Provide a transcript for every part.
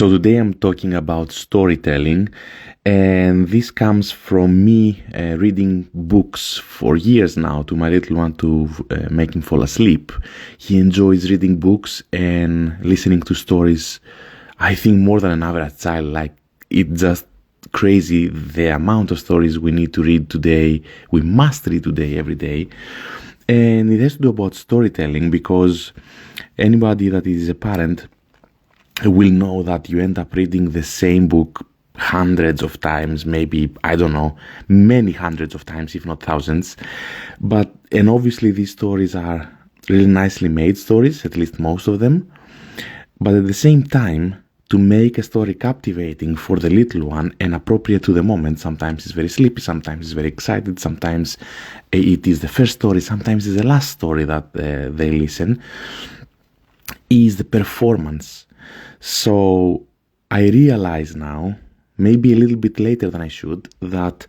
So today I'm talking about storytelling, and this comes from me reading books for years now to my little one to make him fall asleep. He enjoys reading books and listening to stories, I think more than an average child. Like, it's just crazy the amount of stories we need to read today, we must read today, every day. And it has to do about storytelling, because anybody that is a parent will know that you end up reading the same book hundreds of times, maybe, I don't know, many hundreds of times, if not thousands. And obviously these stories are really nicely made stories, at least most of them. But at the same time, to make a story captivating for the little one and appropriate to the moment, sometimes it's very sleepy, sometimes it's very excited, sometimes it is the first story, sometimes it's the last story that they listen, is the performance. So I realize now, maybe a little bit later than I should, that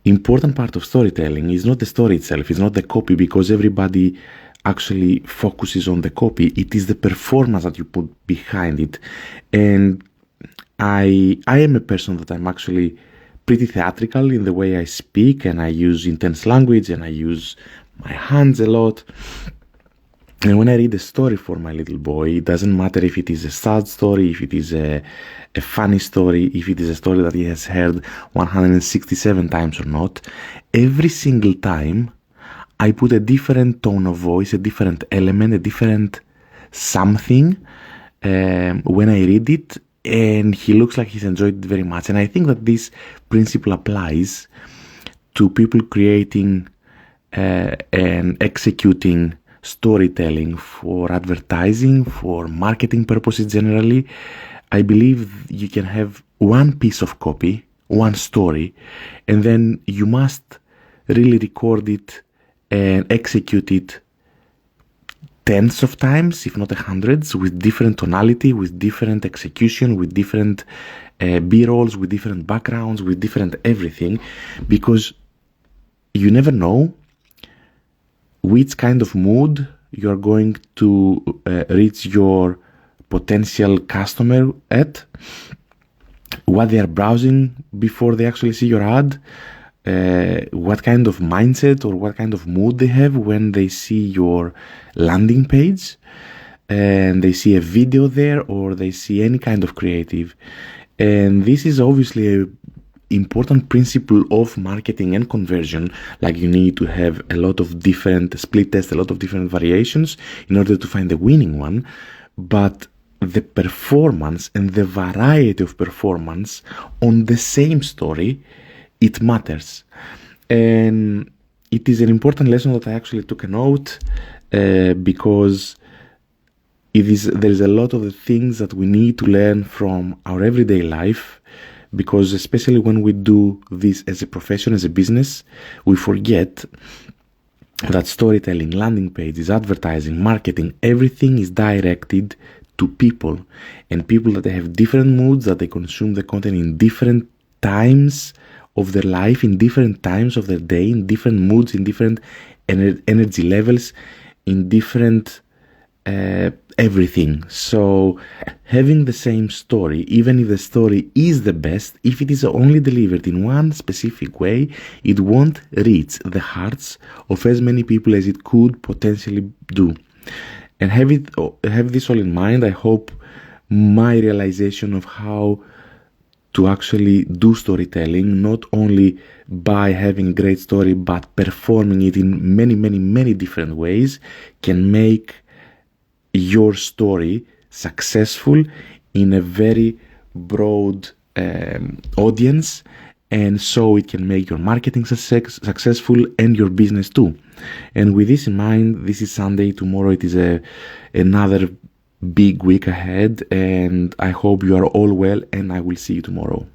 important part of storytelling is not the story itself, it's not the copy, because everybody actually focuses on the copy. It is the performance that you put behind it. And I am a person that I'm actually pretty theatrical in the way I speak, and I use intense language, and I use my hands a lot. And when I read a story for my little boy, it doesn't matter if it is a sad story, if it is a funny story, if it is a story that he has heard 167 times or not, every single time I put a different tone of voice, a different element, a different something when I read it, and he looks like he's enjoyed it very much. And I think that this principle applies to people creating and executing storytelling for advertising, for marketing purposes generally. I believe you can have one piece of copy, one story, and then you must really record it and execute it tens of times, if not hundreds, with different tonality, with different execution, with different B-rolls, with different backgrounds, with different everything, because you never know which kind of mood you're going to reach your potential customer at, what they are browsing before they actually see your ad, what kind of mindset or what kind of mood they have when they see your landing page and they see a video there, or they see any kind of creative. And this is obviously a important principle of marketing and conversion. Like, you need to have a lot of different split tests, a lot of different variations in order to find the winning one. But the performance and the variety of performance on the same story, it matters. And it is an important lesson that I actually took a note, because there is a lot of the things that we need to learn from our everyday life, because especially when we do this as a profession, as a business, we forget that storytelling, landing pages, advertising, marketing, everything is directed to people, and people that they have different moods, that they consume the content in different times of their life, in different times of their day, in different moods, in different energy levels, in different everything. So having the same story, even if the story is the best, if it is only delivered in one specific way, it won't reach the hearts of as many people as it could potentially do. And have this all in mind, I hope my realization of how to actually do storytelling, not only by having a great story, but performing it in many, many, many different ways, can make your story successful in a very broad audience, and so it can make your marketing successful and your business too. And with this in mind, this is Sunday. Tomorrow it is another big week ahead, and I hope you are all well, and I will see you tomorrow.